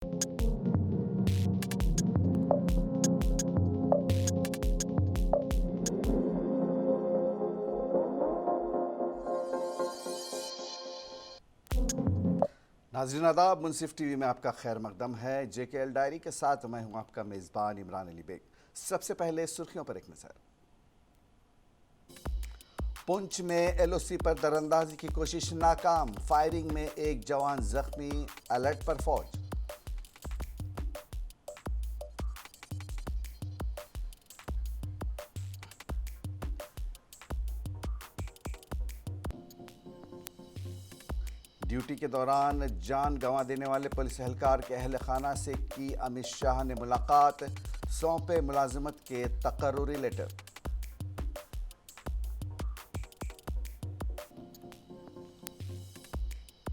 नाज़रीन आदाब, मुनसिफ टीवी में आपका खैर मकदम है। JKL डायरी के साथ मैं हूं आपका मेज़बान इमरान अली बेग। सबसे पहले सुर्खियों पर एक नज़र। पुंछ में LOC पर दरअंदाजी की कोशिश नाकाम, फायरिंग में एक जवान जख्मी, अलर्ट पर फौज। ड्यूटी के दौरान जान गंवा देने वाले पुलिस एहलकार के अहल खाना से की अमित शाह ने मुलाकात, सौंपे मुलाजमत के तकर्रुरी लेटर।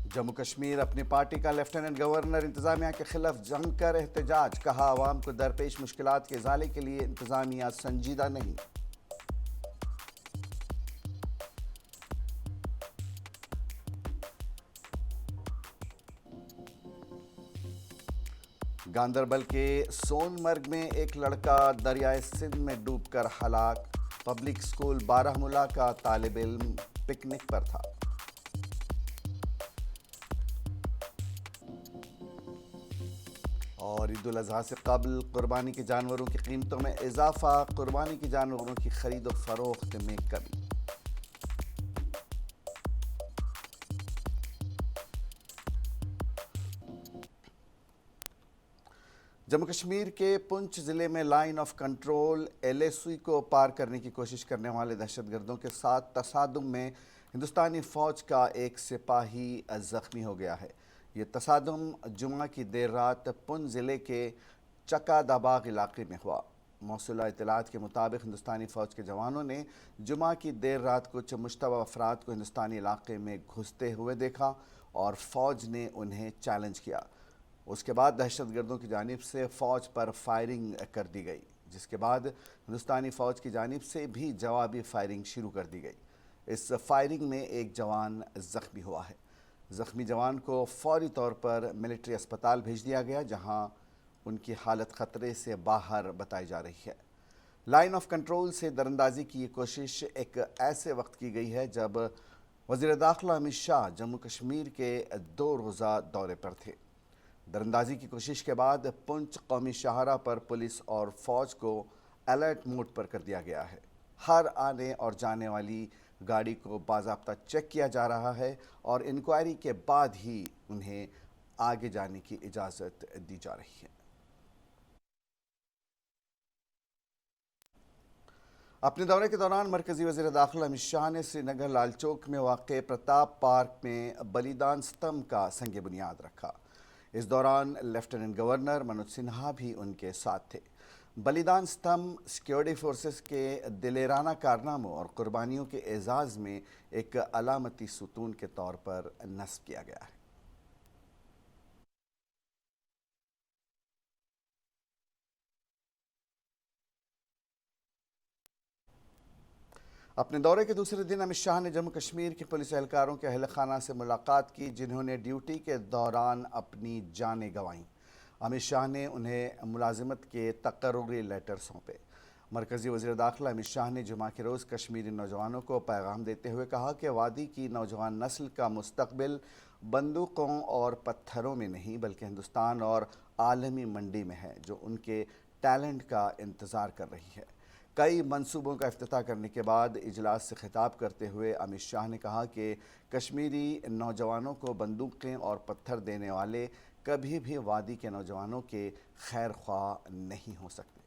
जम्मू कश्मीर अपनी पार्टी का लेफ्टिनेंट गवर्नर इंतजामिया के खिलाफ जमकर एहतजाज, कहा आवाम को दरपेश मुश्किलात के इजाले के लिए इंतजामिया संजीदा नहीं। गांदरबल के सोनमर्ग में एक लड़का दरियाए सिंध में डूबकर हलाक, पब्लिक स्कूल बारामूला का तालिब इल्म पिकनिक पर था। और ईद उल अज़हा से कबल कुर्बानी के जानवरों की कीमतों में इजाफा, कुर्बानी के जानवरों की खरीद और फरोख्त में कमी। जम्मू कश्मीर के पुंछ ज़िले में लाइन ऑफ कंट्रोल LOC को पार करने की कोशिश करने वाले दहशतगर्दों के साथ तसादुम में हिंदुस्तानी फ़ौज का एक सिपाही ज़ख्मी हो गया है। ये तसादुम जुमा की देर रात पुंछ ज़िले के चकादाबाग इलाके में हुआ। मौसूला इत्तलात के मुताबिक हिंदुस्तानी फ़ौज के जवानों ने जुमा की देर रात कुछ मुश्तबा अफराद को हिंदुस्तानी इलाके में घुसते हुए देखा और फ़ौज ने उन्हें चैलेंज किया। उसके बाद दहशतगर्दों की जानिब से फ़ौज पर फायरिंग कर दी गई, जिसके बाद हिंदुस्तानी फ़ौज की जानिब से भी जवाबी फायरिंग शुरू कर दी गई। इस फायरिंग में एक जवान ज़ख्मी हुआ है। ज़ख्मी जवान को फ़ौरी तौर पर मिलिट्री अस्पताल भेज दिया गया, जहां उनकी हालत ख़तरे से बाहर बताई जा रही है। लाइन ऑफ कंट्रोल से दरअंदाजी की ये कोशिश एक ऐसे वक्त की गई है जब वज़ीर दाखिला अमित शाह जम्मू कश्मीर के 2 रोज़ा दौरे पर थे। दरअंदाजी की कोशिश के बाद पुंछ कौमी शाहरा पर पुलिस और फ़ौज को अलर्ट मोड पर कर दिया गया है। हर आने और जाने वाली गाड़ी को बाज़ाब्ता चेक किया जा रहा है और इंक्वायरी के बाद ही उन्हें आगे जाने की इजाज़त दी जा रही है। अपने दौरे के दौरान मरकज़ी वज़ीर दाखिला अमित शाह ने श्रीनगर लाल चौक में वाक़े प्रताप पार्क में बलिदान स्तंभ का संग बुनियाद रखा। इस दौरान लेफ्टिनेंट गवर्नर मनोज सिन्हा भी उनके साथ थे। बलिदान स्तंभ सिक्योरिटी फोर्सेस के दिलेराना कारनामों और कुर्बानियों के एजाज़ में एक अलामती सुतून के तौर पर नस्ब किया गया है। अपने दौरे के दूसरे दिन अमित शाह ने जम्मू कश्मीर के पुलिस एहलकारों के अहल खाना से मुलाकात की, जिन्होंने ड्यूटी के दौरान अपनी जानें गंवाईं। अमित शाह ने उन्हें मुलाजिमत के तकर्रुरी लेटर सौंपे। मरकज़ी वज़ीर दाखिला अमित शाह ने जुमा के रोज़ कश्मीरी नौजवानों को पैगाम देते हुए कहा कि वादी की नौजवान नस्ल का मुस्तकबिल बंदूकों और पत्थरों में नहीं बल्कि हिंदुस्तान और आलमी मंडी में है, जो उनके टैलेंट का इंतज़ार कर रही है। कई मंसूबों का इफ्तिताह करने के बाद इजलास से खिताब करते हुए अमित शाह ने कहा कि कश्मीरी नौजवानों को बंदूकें और पत्थर देने वाले कभी भी वादी के नौजवानों के खैर ख्वाह नहीं हो सकते।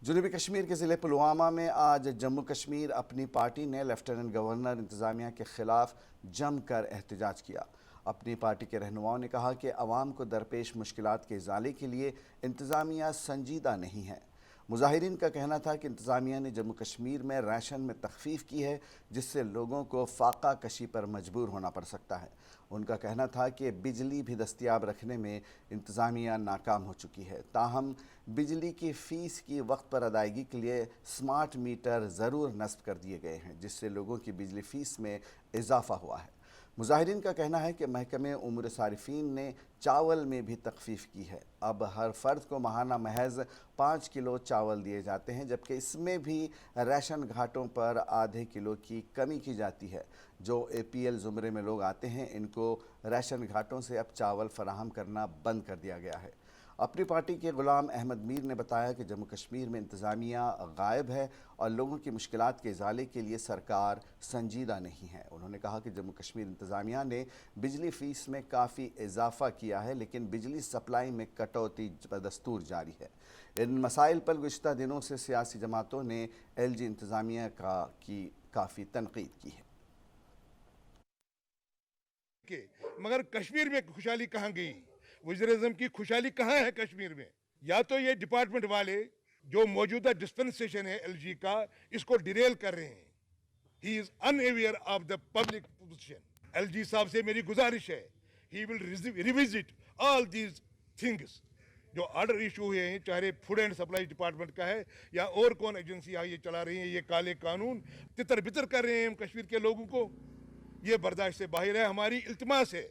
जनूबी कश्मीर के ज़िले पुलवामा में आज जम्मू कश्मीर अपनी पार्टी ने लेफ्टिनेंट गवर्नर इंतज़ामिया के ख़िलाफ़ जमकर एहतजाज किया। अपनी पार्टी के रहनुमाओं ने कहा कि अवाम को दरपेश मुश्किलात के इज़ाले के लिए इंतज़ामिया संजीदा नहीं है। मुजाहिरीन का कहना था कि इंतज़ामिया ने जम्मू कश्मीर में राशन में तख़फ़ीफ़ की है, जिससे लोगों को फ़ाक़ा कशी पर मजबूर होना पड़ सकता है। उनका कहना था कि बिजली भी दस्तयाब रखने में इंतज़ामिया नाकाम हो चुकी है। ताहम बिजली की फ़ीस की वक्त पर अदायगी के लिए स्मार्ट मीटर ज़रूर नस्ब कर दिए गए हैं, जिससे लोगों की बिजली फ़ीस में इजाफ़ा हुआ है। مظاہرین کا کہنا ہے کہ محکمہ امور صارفین نے چاول میں بھی تخفیف کی ہے۔ اب ہر فرد کو ماہانہ محض 5 کلو چاول دیے جاتے ہیں، جبکہ اس میں بھی ریشن گھاٹوں پر آدھے کلو کی کمی کی جاتی ہے۔ جو اے پی ایل زمرے میں لوگ آتے ہیں، ان کو ریشن گھاٹوں سے اب چاول فراہم کرنا بند کر دیا گیا ہے۔ اپنی پارٹی کے غلام احمد میر نے بتایا کہ جموں کشمیر میں انتظامیہ غائب ہے اور لوگوں کی مشکلات کے ازالے کے لیے سرکار سنجیدہ نہیں ہے۔ انہوں نے کہا کہ جموں کشمیر انتظامیہ نے بجلی فیس میں کافی اضافہ کیا ہے، لیکن بجلی سپلائی میں کٹوتی بدستور جاری ہے۔ ان مسائل پر گزشتہ دنوں سے سیاسی جماعتوں نے ایل جی انتظامیہ کی کافی تنقید کی ہے۔ مگر کشمیر میں خوشحالی کہاں گئی؟ وزیر اعظم کی خوشحالی کہاں ہے کشمیر میں؟ یا تو یہ ڈپارٹمنٹ والے جو موجودہ ڈسپنسیشن ہے ایل جی کا، اس کو ڈیریل کر رہے ہیں۔ He is unaware of the public position. L G صاحب سے میری گزارش ہے، he will revisit all these things جو آرڈر ایشو ہوئے ہیں، چاہے فوڈ اینڈ سپلائی ڈپارٹمنٹ کا ہے یا اور کون ایجنسی یہ چلا رہی ہیں۔ یہ کالے قانون تتر بتر کر رہے ہیں ہم کشمیر کے لوگوں کو، یہ برداشت سے باہر ہے۔ ہماری التماس ہے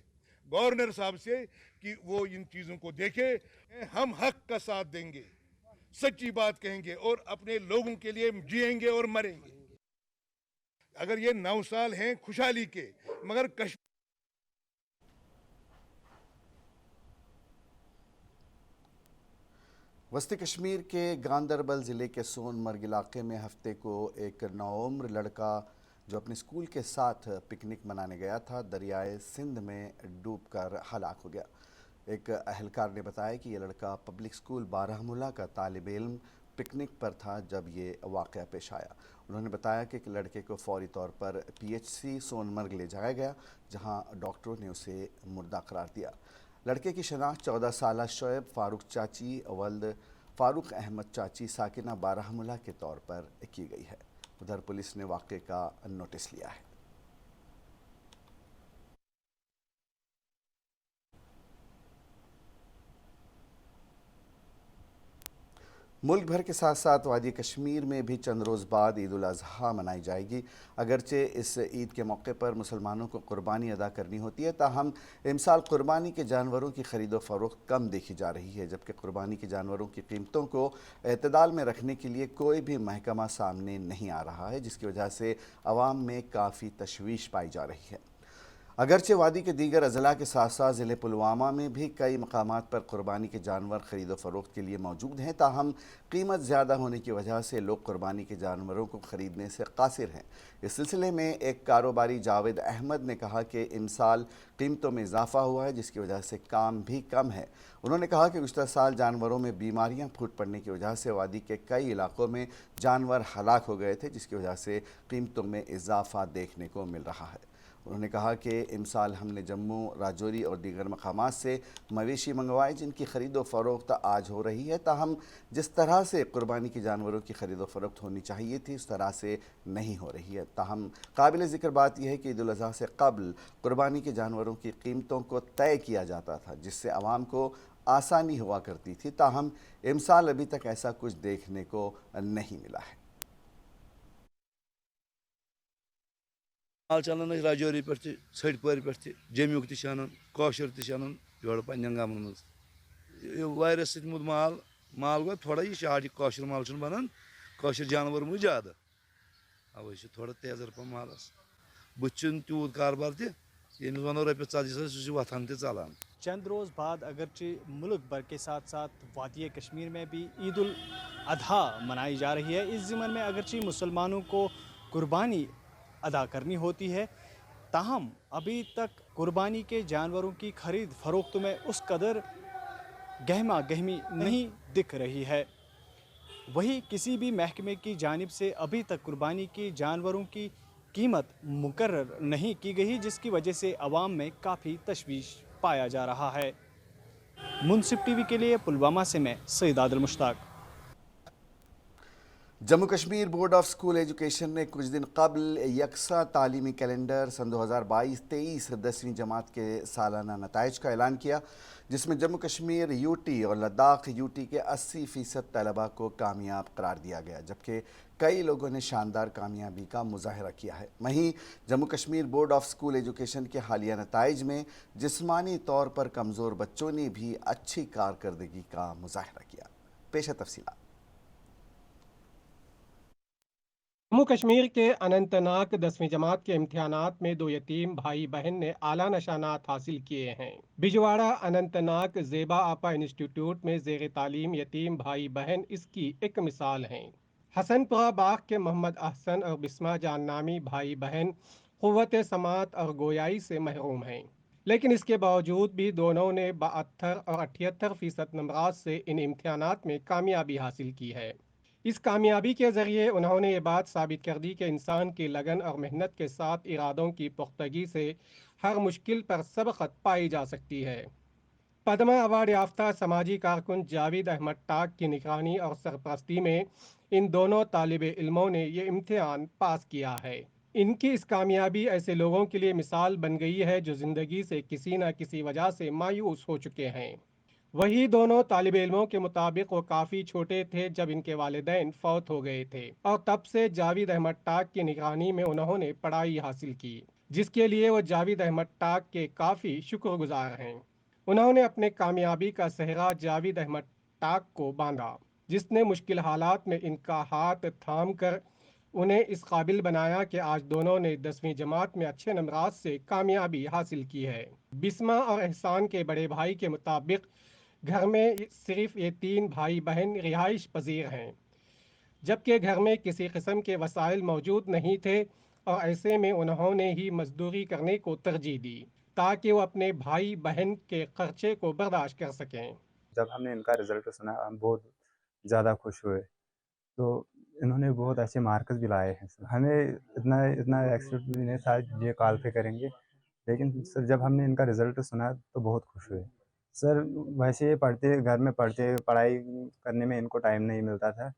گورنر صاحب سے کہ وہ ان چیزوں کو دیکھے۔ ہم حق کا ساتھ دیں گے، سچی بات کہیں گے اور اپنے لوگوں کے لیے جیئیں گے اور مریں گے۔ اگر یہ 9 سال ہیں خوشحالی کے، مگر کشمیر وسطی کشمیر کے گاندربل ضلع کے سون مرگ علاقے میں ہفتے کو ایک نوعمر لڑکا جو اپنے اسکول کے ساتھ پکنک منانے گیا تھا، دریائے سندھ میں ڈوب کر ہلاک ہو گیا۔ ایک اہلکار نے بتایا کہ یہ لڑکا پبلک اسکول بارہمولہ کا طالب علم پکنک پر تھا جب یہ واقعہ پیش آیا۔ انہوں نے بتایا کہ لڑکے کو فوری طور پر پی ایچ سی سون مرگ لے جایا گیا، جہاں ڈاکٹروں نے اسے مردہ قرار دیا۔ لڑکے کی شناخت 14 سالہ شعیب فاروق چاچی ولد فاروق احمد چاچی ساکنہ بارہمولہ کے طور پر کی گئی ہے۔ ادھر پولیس نے واقعے کا نوٹس لیا ہے۔ ملک بھر کے ساتھ ساتھ وادی کشمیر میں بھی چند روز بعد عید الاضحیٰ منائی جائے گی۔ اگرچہ اس عید کے موقع پر مسلمانوں کو قربانی ادا کرنی ہوتی ہے، تاہم امسال قربانی کے جانوروں کی خرید و فروخت کم دیکھی جا رہی ہے، جبکہ قربانی کے جانوروں کی قیمتوں کو اعتدال میں رکھنے کے لیے کوئی بھی محکمہ سامنے نہیں آ رہا ہے، جس کی وجہ سے عوام میں کافی تشویش پائی جا رہی ہے۔ اگرچہ وادی کے دیگر اضلاع کے ساتھ ساتھ ضلع پلوامہ میں بھی کئی مقامات پر قربانی کے جانور خرید و فروخت کے لیے موجود ہیں، تاہم قیمت زیادہ ہونے کی وجہ سے لوگ قربانی کے جانوروں کو خریدنے سے قاصر ہیں۔ اس سلسلے میں ایک کاروباری جاوید احمد نے کہا کہ امسال قیمتوں میں اضافہ ہوا ہے، جس کی وجہ سے کام بھی کم ہے۔ انہوں نے کہا کہ گزشتہ سال جانوروں میں بیماریاں پھوٹ پڑنے کی وجہ سے وادی کے کئی علاقوں میں جانور ہلاک ہو گئے تھے، جس کی وجہ سے قیمتوں میں اضافہ دیکھنے کو مل رہا ہے۔ انہوں نے کہا کہ امسال ہم نے جموں، راجوری اور دیگر مقامات سے مویشی منگوائے، جن کی خرید و فروخت آج ہو رہی ہے، تاہم جس طرح سے قربانی کے جانوروں کی خرید و فروخت ہونی چاہیے تھی اس طرح سے نہیں ہو رہی ہے۔ تاہم قابل ذکر بات یہ ہے کہ عید الاضحیٰ سے قبل قربانی کے جانوروں کی قیمتوں کو طے کیا جاتا تھا، جس سے عوام کو آسانی ہوا کرتی تھی، تاہم امسال ابھی تک ایسا کچھ دیکھنے کو نہیں ملا ہے۔ مال چلان راجوری پہ ژھٹ پور پہ جمیُک تہ کوشر تہ یور پنن گامن مز وائرس ست مود مال گو تھوڑا یہ شاٹ یہ کوشر مال بنان کوشر جانور مو زیادہ اوے تھوڑا تیزر پہ مالس بت تیوت کاربار تہ یمس ونو رۄپیس 40 سہ وتھان تہ ژلان۔ چند روز بعد اگرچہ ملک بھر کے ساتھ ساتھ وادی کشمیر میں بھی عید الاضحیٰ منائی جا رہی ہے، اس ضمن میں اگرچہ مسلمانوں کو قربانی ادا کرنی ہوتی ہے، تاہم ابھی تک قربانی کے جانوروں کی خرید فروخت میں اس قدر گہما گہمی نہیں دکھ رہی ہے۔ وہی کسی بھی محکمے کی جانب سے ابھی تک قربانی کے جانوروں کی قیمت مقرر نہیں کی گئی، جس کی وجہ سے عوام میں کافی تشویش پایا جا رہا ہے۔ منصف ٹی وی کے لیے پلوامہ سے میں Syed Adil Mushtaq. Jammu Kashmir board of school education ने कुछ दिन कबल यकसा तालीमी कैलेंडर सन 2022-23 10वीं जमात के सालाना नताइज का ऐलान किया, जिसमें जम्मू कश्मीर यूटी और लद्दाख यूटी के 80% तलबा को कामयाब करार दिया गया, जबकि कई लोगों ने शानदार कामयाबी का मुजाहरा किया है। वहीं Jammu Kashmir board of school education के हालिया नताइज में जिस्मानी तौर पर कमज़ोर बच्चों ने भी अच्छी कारकर्दगी का मुजाहरा किया। पेश है तफसीलात। जम्मू कश्मीर के अनंतनाग 10वीं जमात के इम्तिहानात में 2 यतीम भाई बहन ने आला नशानात हासिल किए हैं। बिजवाड़ा अनंतनाग ज़ेबा आपा इंस्टीट्यूट में ज़ेर तालीम यतीम भाई बहन इसकी एक मिसाल हैं। हसनपुरा बाग के मोहम्मद अहसन और बिस्मा जान नामी भाई बहन क़ुव्वत समात और गोयाई से महरूम हैं, लेकिन इसके बावजूद भी दोनों ने 72 और 78% नंबरात से इन इम्तिहानात में कामयाबी हासिल की है। इस कामयाबी के ज़रिए उन्होंने ये बात साबित कर दी कि इंसान की लगन और मेहनत के साथ इरादों की पुख्तगी से हर मुश्किल पर सबक़त पाई जा सकती है। पद्मा अवार्ड याफ्ता समाजी कारकुन जावेद अहमद टाक की निगरानी और सरपरस्ती में इन दोनों तालिब इल्मों ने ये इम्तिहान पास किया है। इनकी इस कामयाबी ऐसे लोगों के लिए मिसाल बन गई है जो ज़िंदगी से किसी न किसी वजह से मायूस हो चुके हैं। वही दोनों तालिब इल्मों के मुताबिक वो काफ़ी छोटे थे जब इनके वालिदैन फौत हो गए थे, और तब से जावेद अहमद टाक की निगरानी में उन्होंने पढ़ाई हासिल की, जिसके लिए वो जावेद अहमद टाक के काफ़ी शुक्रगुजार हैं। उन्होंने अपने कामयाबी का सेहरा जावेद अहमद टाक को बांधा, जिसने मुश्किल हालात में इनका हाथ थाम कर उन्हें इस काबिल बनाया कि आज दोनों ने 10वीं जमात में अच्छे नंबरात से कामयाबी हासिल की है। बिस्मा और एहसान के बड़े भाई के मुताबिक घर में सिर्फ ये 3 भाई बहन रिहाइश पजीर हैं, जबकि घर में किसी किस्म के वसाइल मौजूद नहीं थे, और ऐसे में उन्होंने ही मजदूरी करने को तरजीह दी ताकि वो अपने भाई बहन के खर्चे को बर्दाश्त कर सकें। जब हमने इनका रिज़ल्ट सुना हम बहुत ज़्यादा खुश हुए। तो इन्होंने बहुत अच्छे मार्क्स भी लाए हैं। हमें इतना इतना एक्सपेक्ट भी नहीं था ये क्वालिफ़ाई करेंगे, लेकिन सर जब हमने इनका रिज़ल्ट सुना तो बहुत खुश हुए। सर वैसे पढ़ते घर में पढ़ते पढ़ाई करने में इनको टाइम नहीं मिलता था।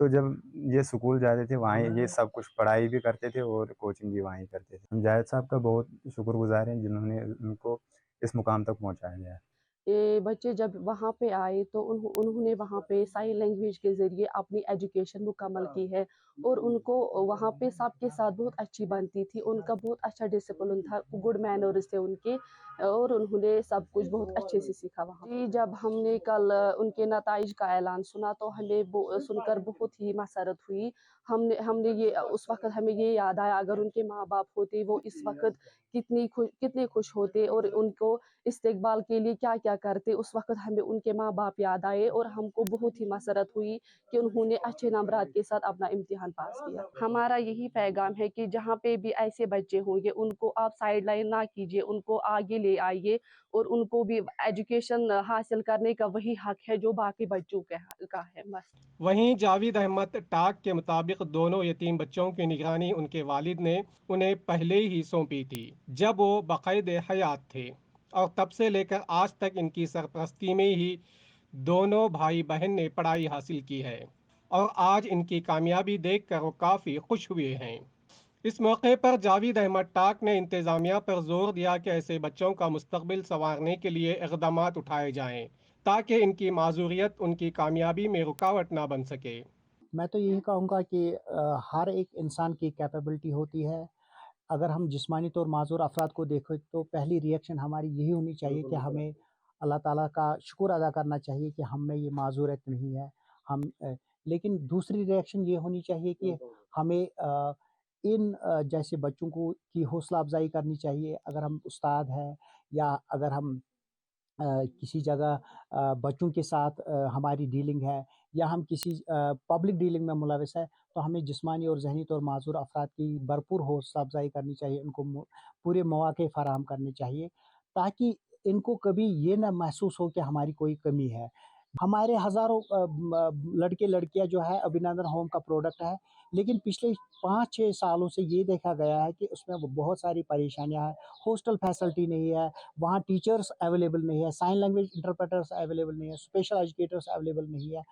तो जब ये स्कूल जाते थे वहाँ ये सब कुछ पढ़ाई भी करते थे और कोचिंग भी वहीं करते थे। हम जावेद साहब का बहुत शुक्रगुज़ार हैं जिन्होंने उनको इस मुकाम तक पहुँचाया है। ये बच्चे जब वहाँ पे आए तो उन्होंने वहाँ पे साइन लैंग्वेज के ज़रिए अपनी एजुकेशन मुकम्मल की है, और उनको वहाँ पे सबके साथ बहुत अच्छी बनती थी। उनका बहुत अच्छा डिसिप्लिन था, गुड मैनर्स थे उनके, और उन्होंने सब कुछ बहुत अच्छे से सीखा वहाँ जी। जब हमने कल उनके नताइज का ऐलान सुना तो हमें सुनकर बहुत ही मसरत हुई। हमने हमने ये उस वक़्त हमें ये याद आया, अगर उनके माँ बाप होते वो इस वक़्त कितने खुश होते और उनको इस्तेकबाल के लिए क्या-क्या करते। उस वक़्त हमें उनके माँ-बाप याद आए और हमको बहुत ही मसरत हुई कि उन्होंने अच्छे नंबरात के साथ अपना इम्तिहान पास किया। हमारा यही पैगाम है कि जहाँ पे भी ऐसे बच्चे होंगे उनको आप साइडलाइन ना कीजिए, उनको आगे ले आइए, और उनको भी एजुकेशन हासिल करने का वही हक है जो बाकी बच्चों का है बस। वहीं जावेद अहमद टाक के मुताबिक दोनों यतीम बच्चों की निगरानी उनके वालिद ने उन्हें पहले ही सौंपी थी जब वो बाकायद हयात थे, और तब से लेकर आज तक इनकी सरपरस्ती में ही दोनों भाई बहन ने पढ़ाई हासिल की है, और आज इनकी कामयाबी देखकर वो काफ़ी खुश हुए हैं। इस मौके पर जावेद अहमद टाक ने इंतज़ामिया पर जोर दिया कि ऐसे बच्चों का मुस्तकबिल संवारने के लिए इक़दामात उठाए जाएं, ताकि इनकी माजूरियत उनकी कामयाबी में रुकावट ना बन सके। मैं तो यही कहूँगा कि हर एक इंसान की कैपेबिलिटी होती है। अगर हम जिस्मानी तौर माज़ूर अफ़राद को देखें तो पहली रिएक्शन हमारी यही होनी चाहिए कि हमें अल्लाह ताला का शुक्र अदा करना चाहिए कि हम में ये माज़ूरियत नहीं है। लेकिन दूसरी रिएक्शन ये होनी चाहिए कि हमें इन जैसे बच्चों को की हौसला अफ़ज़ाई करनी चाहिए। अगर हम उस्ताद हैं या अगर हम किसी जगह बच्चों के साथ हमारी डीलिंग है या हम किसी पब्लिक डीलिंग में मुलविस है, तो हमें जिस्मानी और ज़हनी तौर माज़ूर अफ़राद की भरपूर हौसला अफ़ज़ाई करनी चाहिए, उनको पूरे मौक़े फ़राहम करने चाहिए, ताकि इनको कभी ये ना महसूस हो कि हमारी कोई कमी है। हमारे हज़ारों लड़के-लड़कियाँ जो है अभिनंदन होम का प्रोडक्ट है, लेकिन पिछले 5-6 सालों से ये देखा गया है कि उसमें वो बहुत सारी परेशानियाँ हैं। हॉस्टल फैसिलिटी नहीं है, वहाँ टीचर्स अवेलेबल नहीं है, साइन लैंग्वेज इंटरप्रेटर्स अवेलेबल नहीं है, स्पेशल एजुकेटर्स अवेलेबल नहीं है।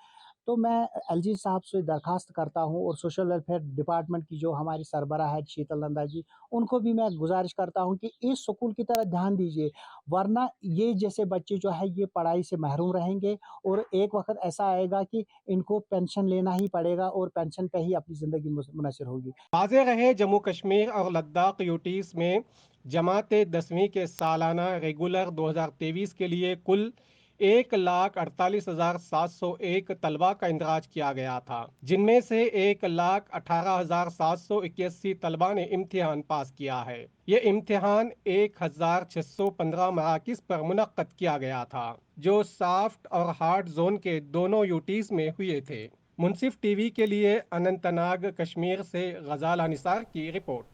تو मैं एलजी साहब से दरखास्त करता हूँ और सोशल वेलफेयर डिपार्टमेंट की जो हमारी सरबराह है शीतल नंदा जी, उनको भी मैं गुजारिश करता हूँ कि इस स्कूल की तरफ ध्यान दीजिए, वरना ये जैसे बच्चे जो है ये पढ़ाई से महरूम रहेंगे और एक वक्त ऐसा आएगा कि इनको पेंशन लेना ही पड़ेगा और पेंशन पे ही अपनी ज़िंदगी मुनहसर होगी। वाज़ेह रहे जम्मू कश्मीर और लद्दाख यूटीज़ में जमात 10वीं के सालाना रेगुलर 2023 के लिए कुल 1,48,701 तलबा का इंदराज किया गया था, जिनमें से 1,18,781 तलबा ने इम्तिहान पास किया है। ये इम्तिहान 1,615 मराकिज़ पर मुनक्कद किया गया था, जो सॉफ्ट और हार्ड जोन के दोनों यूटीज़ में हुए थे। मुनसिफ टीवी के लिए अनंतनाग कश्मीर से गजाला निसार की रिपोर्ट।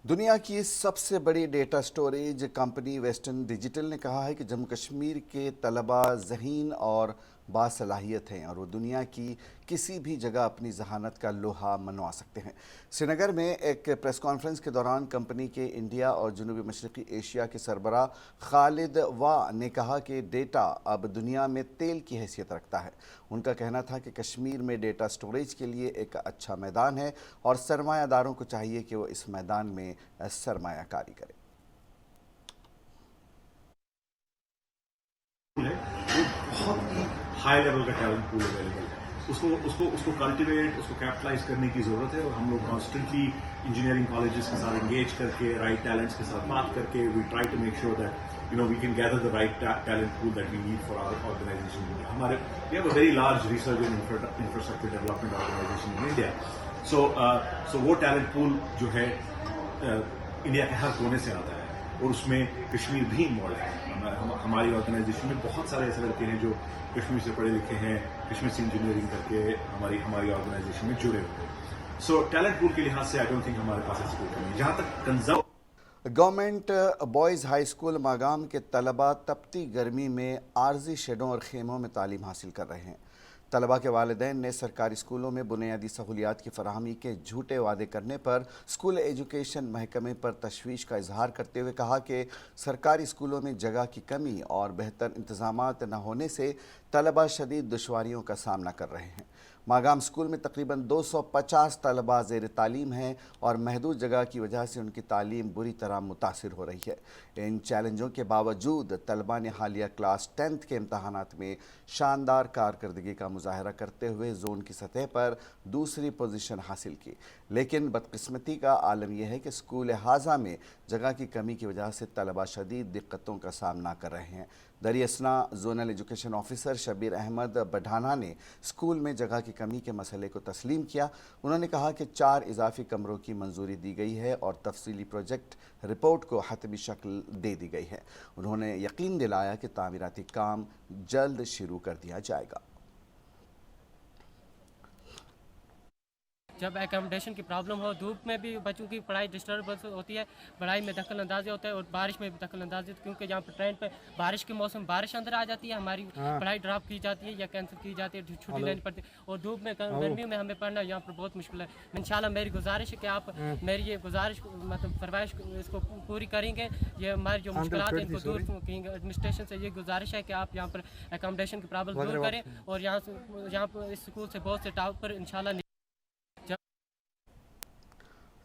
दुनिया की सबसे बड़ी data storage company western digital ने कहा है कि जम्मू कश्मीर के तलबा ज़हीन और बासलाहियत हैं और वो दुनिया की किसी भी जगह अपनी जहानत का लोहा मनवा सकते हैं। श्रीनगर में एक प्रेस कॉन्फ्रेंस के दौरान कंपनी के इंडिया और जनूबी मशरक़ी एशिया के सरबराह खालिद वाह ने कहा कि डेटा अब दुनिया में तेल की हैसियत रखता है। उनका कहना था कि कश्मीर में डेटा स्टोरेज के लिए एक अच्छा मैदान है और सरमायादारों को चाहिए कि वो इस मैदान में सरमायाकारी करें। बहुत ही हाई लेवल का टैलेंट पूल अवेलेबल है, उसको कल्टिवेट, उसको कैपिटलाइज करने की ज़रूरत है। और हम लोग कॉन्स्टेंटली इंजीनियरिंग कॉलेजेस के साथ एंगेज करके, राइट टैलेंट्स के साथ बात करके, we try to make sure that we can gather the right talent pool that we need for our organization. We have a very large research and infrastructure development organization in India. So वो talent pool जो है India के हर कोने से आता है और उसमें कश्मीर भी इन्वॉल्व है। हमारी ऑर्गेनाइजेशन में बहुत सारे ऐसे लड़के हैं जो कश्मीर से पढ़े लिखे हैं, कश्मीर से इंजीनियरिंग करके हमारी ऑर्गेनाइजेशन में जुड़े हुए हैं। सो टैलेंट पूल के लिहाज से आई डोंट थिंक हमारे पास ऐसी कोई कमी है। जहाँ तक conserve government boys high school Magam के तलबा तपती गर्मी में आर्जी शेडों और खेमों में तालीम हासिल कर रहे हैं। तलबा के वालिदैन ने सरकारी स्कूलों में बुनियादी सहूलियात की फराहमी के झूठे वादे करने पर स्कूल एजुकेशन महकमे पर तशवीश का इजहार करते हुए कहा कि सरकारी स्कूलों में जगह की कमी और बेहतर इंतजामात न होने से तलबा शदीद दुश्वारियों का सामना कर रहे हैं। मागाम स्कूल में तकरीबन 250 तलबा ज़ेर तालीम हैं और महदूद जगह की वजह से उनकी तालीम बुरी तरह मुतासिर हो रही है। इन चैलेंजों के बावजूद तलबा ने हालिया क्लास 10th के इम्तहानात में शानदार कारकर्दगी का मुजाहरा करते हुए जोन की सतह पर दूसरी पोजीशन हासिल की। लेकिन बदकिस्मती का आलम यह है कि स्कूल हाजा में जगह की कमी की वजह से तलबा शदीद दिक्कतों का सामना कर रहे हैं। दरियासना zonal education officer Shabir Ahmad बढ़ाना ने स्कूल में जगह की कमी के मसले को तस्लीम किया। उन्होंने कहा कि 4 इजाफी कमरों की मंजूरी दी गई है और तफसीली प्रोजेक्ट रिपोर्ट को हतमी शक्ल दे दी गई है। उन्होंने यकीन दिलाया कि तामीराती काम जल्द शुरू कर दिया जाएगा। जब एकोमोडेशन की प्रॉब्लम हो, धूप में भी बच्चों की पढ़ाई डिस्टर्बेंस होती है, पढ़ाई में दखल अंदाजी होता है और बारिश में भी दखल अंदाजी, क्योंकि यहाँ पर ट्रेन पे बारिश के मौसम बारिश अंदर आ जाती है, हमारी पढ़ाई ड्रॉप की जाती है या कैंसिल की जाती है, छुट्टी लेनी पड़ती है। और धूप में गर्मियों में हमें पढ़ना यहाँ पर बहुत मुश्किल है। इंशाल्लाह मेरी गुजारिश है कि आप मेरी ये गुजारिश मतलब फरमाइश इसको पूरी करेंगे। ये हमारी जो मुश्किलात हैं इनको दूर करेंगे। एडमिनिस्ट्रेशन से ये गुजारिश है कि आप यहाँ पर एकोमोडेशन की प्रॉब्लम दूर करें और यहाँ पर इस स्कूल से बहुत से टॉपर इंशाल्लाह।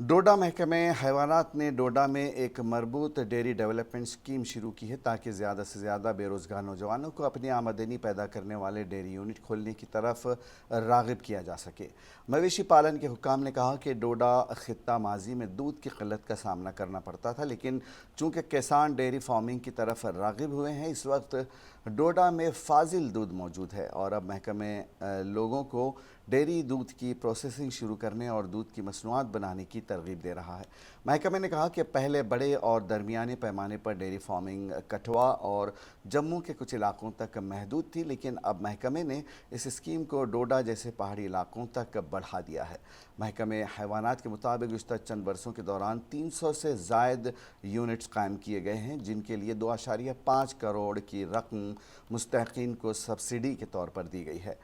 डोडा महकमे हैवानात ने डोडा में एक मरबूत डेयरी डेवलपमेंट स्कीम शुरू की है ताकि ज़्यादा से ज़्यादा बेरोज़गार नौजवानों को अपनी आमदनी पैदा करने वाले डेयरी यूनिट खोलने की तरफ राग़िब किया जा सके। मवेशी पालन के हुक्काम ने कहा कि डोडा ख़ित्ता माजी में दूध की क़िल्लत का सामना करना पड़ता था, लेकिन चूँकि किसान डेयरी फार्मिंग की तरफ राग़िब हुए हैं, इस वक्त डोडा में फाजिल दूध मौजूद है और अब महकमे लोगों को डेयरी दूध की प्रोसेसिंग शुरू करने और दूध की मसनूआत बनाने की तरगीब दे रहा है। महकमे ने कहा कि पहले बड़े और दरमियाने पैमाने पर डेयरी फार्मिंग कठुआ और जम्मू के कुछ इलाकों तक महदूद थी, लेकिन अब महकमे ने इस स्कीम को डोडा जैसे पहाड़ी इलाकों तक बढ़ा दिया है। महकमे हैवानात के मुताबिक गुज़श्ता चंद बरसों के दौरान 300 से ज़ायद यूनिट्स कायम किए गए हैं, जिनके लिए 2.5 करोड़ की रकम मुस्तहक़ीन को सब्सिडी के तौर पर दी गई है।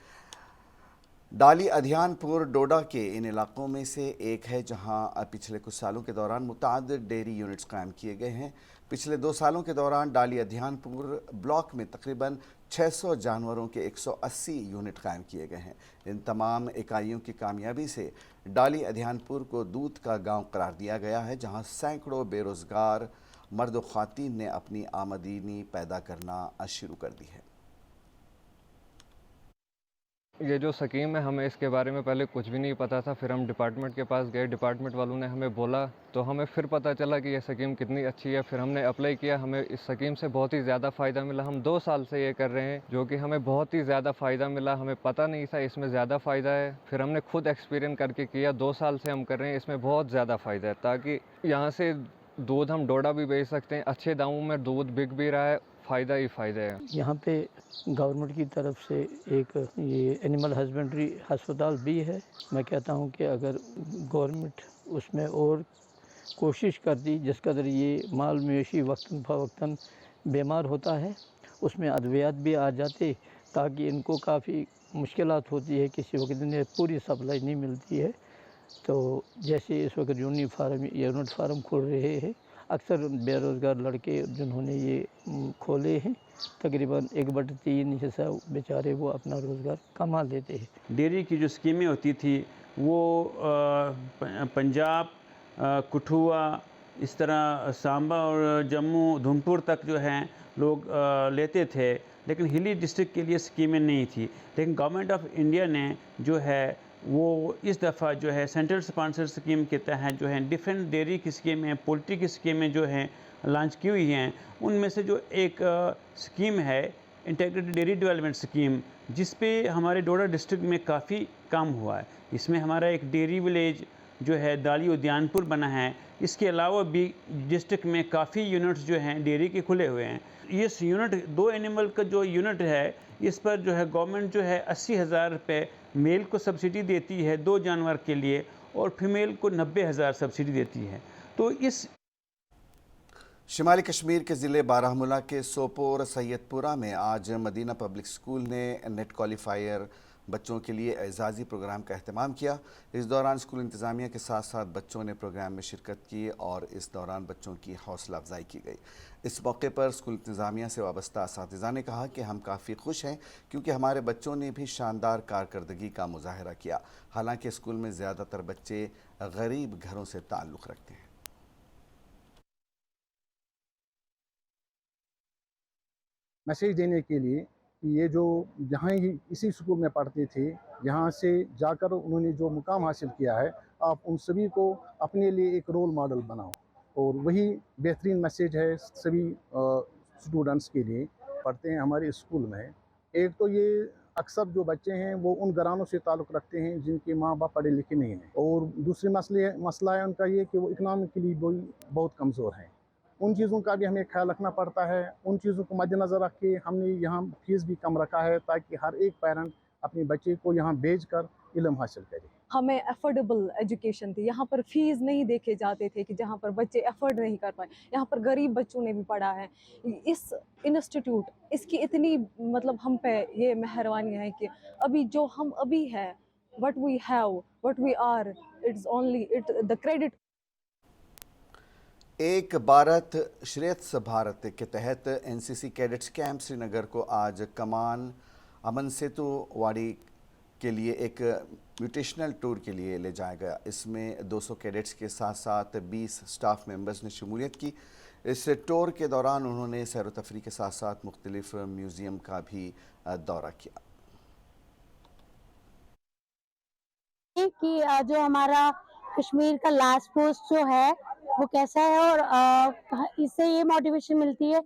डाली अधियानपुर डोडा के इन इलाकों में से एक है जहां पिछले कुछ सालों के दौरान मुताद्दिद डेयरी यूनिट्स कायम किए गए हैं। पिछले 2 सालों के दौरान डाली अधियानपुर ब्लॉक में तकरीबन 600 जानवरों के 180 यूनिट कायम किए गए हैं। इन तमाम इकाइयों की कामयाबी से डाली अध्यानपुर को दूध का गांव करार दिया गया है, जहां सैकड़ों बेरोजगार मर्द व ख्वातीन ने अपनी आमदनी पैदा करना शुरू कर दी है। ये जो स्कीम है, हमें इसके बारे में पहले कुछ भी नहीं पता था। फिर हम डिपार्टमेंट के पास गए, डिपार्टमेंट वालों ने हमें बोला तो हमें फिर पता चला कि ये स्कीम कितनी अच्छी है। फिर हमने अप्लाई किया, हमें इस स्कीम से बहुत ही ज़्यादा फ़ायदा मिला। हम 2 साल से ये कर रहे हैं, जो कि हमें बहुत ही ज़्यादा फ़ायदा मिला। हमें पता नहीं था इसमें ज़्यादा फ़ायदा है, फिर हमने खुद एक्सपीरियंस करके किया। 2 साल से हम कर रहे हैं, इसमें बहुत ज़्यादा फ़ायदा है, ताकि यहाँ से दूध हम डोडा भी बेच सकते हैं। अच्छे दामों में दूध बिक भी रहा है, फ़ायदा ही फ़ायदा है। यहाँ पे गवर्नमेंट की तरफ से एक ये एनिमल हस्बेंड्री अस्पताल भी है। मैं कहता हूँ कि अगर गवर्नमेंट उसमें और कोशिश कर दी, जिस कदर ये माल मवेशी वक्तन फ़वक्तन बीमार होता है, उसमें अद्वियात भी आ जाते, ताकि इनको काफ़ी मुश्किलात होती है, किसी वक्त इन्हें पूरी सप्लाई नहीं मिलती है। तो जैसे इस वक्त यूनिट फार्म खोल रहे हैं, अक्सर बेरोज़गार लड़के जिन्होंने ये खोले हैं, तकरीबन 1/3 हिस्सा बेचारे वो अपना रोज़गार कमा लेते हैं। डेयरी की जो स्कीमें होती थी वो पंजाब, कठुआ, इस तरह सांबा और जम्मू धमपुर तक जो हैं लोग लेते थे, लेकिन हिली डिस्ट्रिक्ट के लिए स्कीमें नहीं थी। लेकिन गवर्नमेंट ऑफ इंडिया ने जो है वो इस दफ़ा जो है सेंट्रल स्पॉन्सर स्कीम के तहत जो है डिफरेंट डेयरी की स्कीमें, पोल्ट्री की स्कीमें जो हैं लॉन्च की हुई हैं। उनमें से जो एक स्कीम है इंटीग्रेटेड डेयरी डेवलपमेंट स्कीम, जिस पे हमारे डोडा डिस्ट्रिक्ट में काफ़ी काम हुआ है। इसमें हमारा एक डेयरी विलेज जो है दाली उद्यानपुर बना है। इसके अलावा भी डिस्ट्रिक्ट में काफ़ी यूनिट्स जो हैं डेयरी के खुले हुए हैं। इस यूनिट 2 एनिमल का जो यूनिट है, इस पर जो है गवर्नमेंट जो है 80,000 रुपये मेल को सब्सिडी देती है 2 जानवर के लिए, और फीमेल को 90,000 सब्सिडी देती है। तो इस शिमाली कश्मीर के ज़िले बारामूला के सोपोर सैयदपुरा में आज मदीना पब्लिक स्कूल ने नेट क्वालिफायर बच्चों के लिए एजाज़ी प्रोग्राम का अहतमाम किया। इस दौरान स्कूल इंतज़ामिया के साथ साथ बच्चों ने प्रोग्राम में शिरकत की और इस दौरान बच्चों की हौसला अफजाई की गई। इस मौके पर स्कूल इंतज़ामिया से वाबस्ता असातिज़ा ने कहा कि हम काफ़ी खुश हैं, क्योंकि हमारे बच्चों ने भी शानदार कारकर्दगी का मुजाहरा किया। हालांकि स्कूल में ज़्यादातर बच्चे गरीब घरों से ताल्लुक़ रखते हैं। मैसेज देने के लिए कि ये जो जहाँ ही इसी स्कूल में पढ़ते थे, यहाँ से जाकर उन्होंने जो मुकाम हासिल किया है, आप उन सभी को अपने लिए एक रोल मॉडल बनाओ। और वही बेहतरीन मैसेज है सभी स्टूडेंट्स के लिए पढ़ते हैं हमारे स्कूल में। एक तो ये अक्सर जो बच्चे हैं वो उन घरानों से ताल्लुक़ रखते हैं जिनके माँ बाप पढ़े लिखे नहीं हैं, और दूसरी मसला है उनका ये कि वो इकनॉमिकली बहुत कमज़ोर हैं। उन चीज़ों का भी हमें ख्याल रखना पड़ता है। उन चीज़ों को मद्देनज़र रख के हमने यहाँ फ़ीस भी कम रखा है, ताकि हर एक पेरेंट अपने बच्चे को यहाँ भेजकर इल्म हासिल करे। हमें अफोर्डेबल एजुकेशन थी, यहाँ पर फीस नहीं देखे जाते थे कि जहाँ पर बच्चे अफोर्ड नहीं कर पाए। यहाँ पर गरीब बच्चों ने भी पढ़ा है। इस इंस्टीट्यूट इसकी इतनी मतलब हम पे ये मेहरबानी है कि अभी जो हम अभी है, what we have, what we are, it's only the credit. एक भारत श्रेष्ठ भारत के तहत एनसीसी कैडेट्स कैंप श्रीनगर को आज कमान अमन सेतु वाड़ी के लिए एक म्यूटेशनल टूर के लिए ले जाया गया। इसमें 200 कैडेट्स के साथ साथ 20 स्टाफ मेंबर्स ने शमूलियत की। इस टूर के दौरान उन्होंने सैर व तफरी के साथ साथ मुख्तलिफ म्यूज़ियम का भी दौरा किया। कि जो हमारा कश्मीर का लास्ट पोस्ट जो है वो कैसा है, और इससे ये मोटिवेशन मिलती है।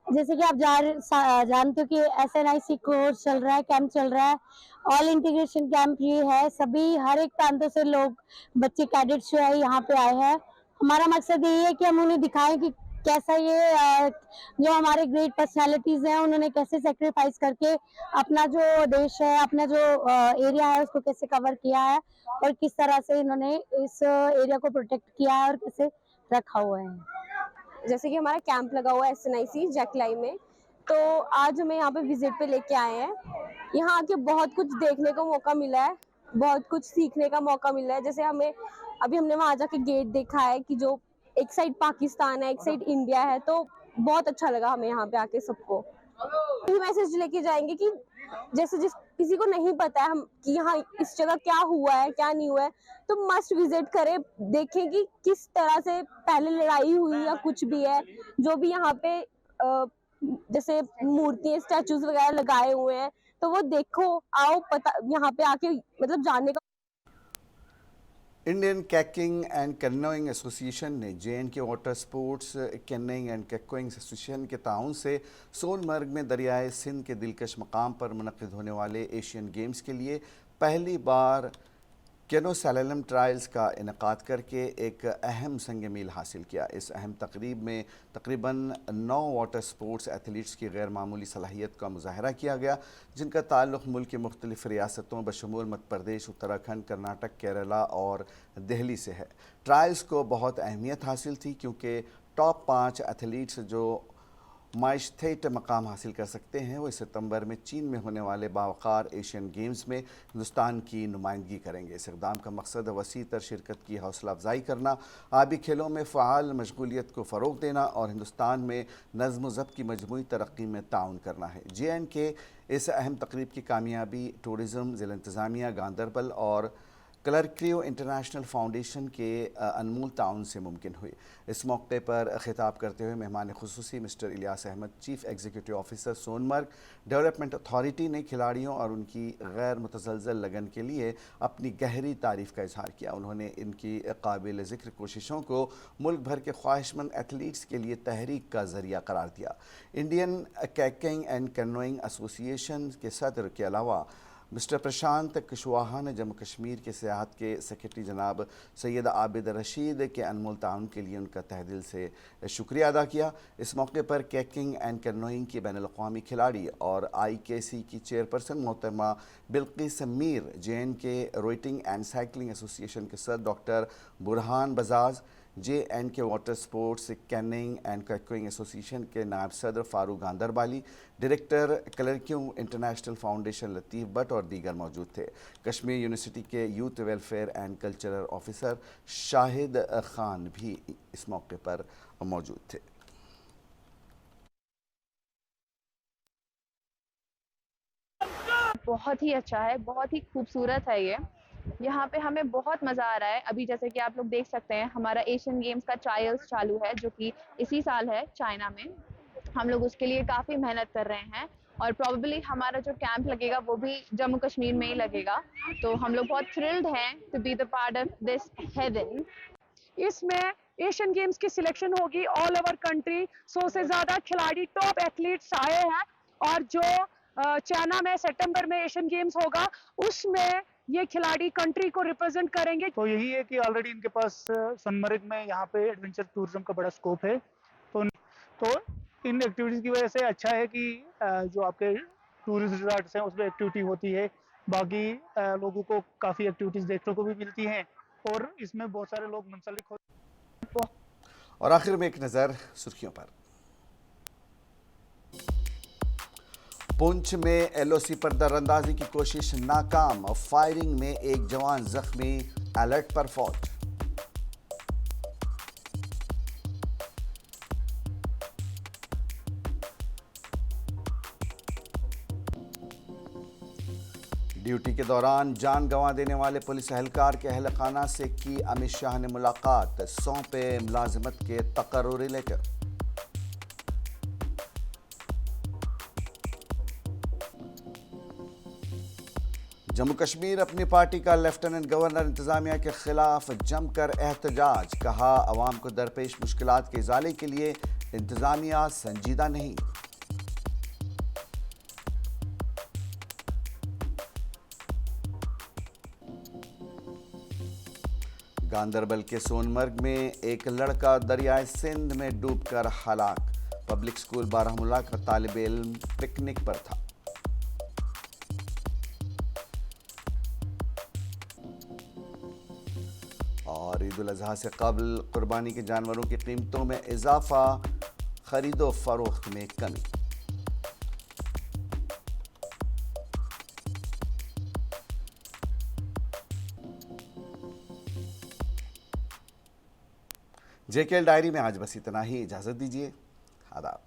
जैसे कि आप जानते हो कि SNIC कोर्स चल रहा है, कैंप चल रहा है, ऑल इंटीग्रेशन कैंप ये है। सभी हर एक प्रांतों से लोग बच्चे कैडेट्स जो है यहाँ पे आए हैं। हमारा मकसद यही है कि हम उन्हें दिखाएं कि कैसा ये जो हमारे ग्रेट पर्सनालिटीज़ हैं उन्होंने कैसे सेक्रीफाइस करके अपना जो देश है, अपना जो एरिया है उसको कैसे कवर किया है, और किस तरह से इन्होंने इस एरिया को प्रोटेक्ट किया है और कैसे रखा हुआ है। जैसे कि हमारा कैंप लगा हुआ है SNIC जैकलाई में, तो आज हमें यहाँ पे विजिट पे लेके आए हैं। यहाँ आके बहुत कुछ देखने का मौका मिला है, बहुत कुछ सीखने का मौका मिला है। जैसे हमने वहाँ जाके गेट देखा है कि जो एक साइड पाकिस्तान है, एक साइड इंडिया है, तो बहुत अच्छा लगा हमें यहाँ पे आके सबको। ये मैसेज लेके जाएंगे कि जैसे जिस किसी को नहीं पता है हम कि यहाँ इस जगह क्या हुआ है क्या नहीं हुआ है, तो मस्ट विजिट करें, देखें कि किस तरह से पहले लड़ाई हुई या कुछ भी है, जो भी यहाँ पे जैसे मूर्तियां स्टैचूज वगैरह लगाए हुए हैं, तो वो देखो, आओ पता यहाँ पे आके मतलब जानने का। Indian kayaking and canoeing association ने JNK water sports canoeing and kayaking association के ताउन से सोनमर्ग में दरियाए सिंध के दिलकश मकाम पर मुनक़िद होने वाले एशियन गेम्स के लिए पहली बार कैनो सैलम ट्रायल्स का इनेकाद करके एक अहम संग मील हासिल किया। इस अहम तकरीब में तकरीबन 9 वाटर स्पोर्ट्स एथलीट्स की गैर मामूली सलाहियत का मुजाहरा किया गया, जिनका ताल्लुक़ मुल्क की मुख्तलिफ़ रियासतों बशमूल मध्य प्रदेश, उत्तराखंड, कर्नाटक, केरला और दिल्ली से है। ट्रायल्स को बहुत अहमियत हासिल थी क्योंकि टॉप 5 एथलीट्स जो माइशथेट मकाम हासिल कर सकते हैं वो इस सितंबर में चीन में होने वाले बावकार एशियन गेम्स में हिंदुस्तान की नुमाइंदगी करेंगे। इस इक़दाम का मकसद वसी तर शिरकत की हौसला अफजाई करना, आबी खेलों में फ़आल मशगूलियत को फ़रोग़ देना और हिंदुस्तान में नज़्म व ज़ब्त की मजमूई तरक्की में ताउन करना है। JNK इस अहम तकरीब की कामयाबी टूरिज़म, ज़िला इंतज़ामिया गांदरबल और क्लर्क्रियो इंटरनेशनल फाउंडेशन के अनमोल ताउन से मुमकिन हुई। इस मौके पर खिताब करते हुए मेहमान खुसूसी mister Ilyas Ahmad, chief executive officer Sonamarg development authority ने खिलाड़ियों और उनकी गैर मुतज़लज़ल लगन के लिए अपनी गहरी तारीफ़ का इजहार किया। उन्होंने इनकी काबिल ज़िक्र कोशिशों को मुल्क भर के ख्वाहिशमंद एथलीट्स के लिए तहरीक का ज़रिया करार दिया। Indian kayaking and canoeing association के सदर के अलावा मिस्टर प्रशांत कुशवाहा ने जम्मू कश्मीर के सियाहत के सेक्रेटरी जनाब सैयद आबिद रशीद के अनमोल ताउन के लिए उनका तहे दिल से शुक्रिया अदा किया। इस मौके पर कैकिंग एंड कैनोइंग की बैनुल-अक़वामी खिलाड़ी और IKC की चेयरपर्सन मोहतरमा Bilkis Mir, JNK rowing and cycling association के सदर doctor Burhan Bajaj, JNK water sports canoeing and kayaking association के नायब सदर फारूक गांदरबाली, डायरेक्टर क्लर्क्यू इंटरनेशनल फाउंडेशन लतीफ़ भट्ट और दीगर मौजूद थे। कश्मीर यूनिवर्सिटी के youth welfare and cultural officer Shahid Khan भी इस मौके पर मौजूद थे। बहुत ही अच्छा है, बहुत ही खूबसूरत है ये। यहाँ पे हमें बहुत मज़ा आ रहा है। अभी जैसे कि आप लोग देख सकते हैं हमारा एशियन गेम्स का ट्रायल्स चालू है जो कि इसी साल है चाइना में। हम लोग उसके लिए काफ़ी मेहनत कर रहे हैं और प्रॉबेबली हमारा जो कैंप लगेगा वो भी जम्मू कश्मीर में ही लगेगा। तो हम लोग बहुत थ्रिल्ड हैं to be the part of this heaven. इसमें एशियन गेम्स की सिलेक्शन होगी ऑल ओवर कंट्री। 100 से ज़्यादा खिलाड़ी टॉप एथलीट्स आए हैं और जो चाइना में सितंबर में एशियन गेम्स होगा उसमें ये खिलाड़ी कंट्री को रिप्रेजेंट करेंगे। तो यही है कि ऑलरेडी इनके पास सोनमर्ग में यहाँ पे एडवेंचर टूरिज्म का बड़ा स्कोप है। तो इन एक्टिविटीज़ की वजह से अच्छा है कि जो आपके टूरिस्ट रिजॉर्ट्स हैं उसमें एक्टिविटी होती है, बाकी लोगों को काफ़ी एक्टिविटीज़ देखने को भी मिलती हैं और इसमें बहुत सारे लोग मुंसलिक होते हैं। और आखिर में एक नज़र सुर्खियों पर। पुंछ में LOC पर दरअंदाजी की कोशिश नाकाम, फायरिंग में एक जवान जख्मी, अलर्ट पर फौज। ड्यूटी के दौरान जान गंवा देने वाले पुलिस एहलकार के अहल खाना से की अमित शाह ने मुलाकात, सौंपे मुलाजिमत के तकर्रुरी लेटर। जम्मू कश्मीर अपनी पार्टी का लेफ्टिनेंट गवर्नर इंतजामिया के खिलाफ जमकर एहतजाज, कहा अवाम को दरपेश मुश्किलात के इजाले के लिए इंतजामिया संजीदा नहीं। गांदरबल के सोनमर्ग में एक लड़का दरियाए सिंध में डूबकर हलाक, पब्लिक स्कूल बारामूला का तालिब इल्म पिकनिक पर था। और ईद उल अजहा से कबल कुर्बानी के जानवरों की कीमतों में इजाफा, खरीदो फरोख्त में कमी। JKL डायरी में आज बस इतना ही। इजाजत दीजिए, आदाब।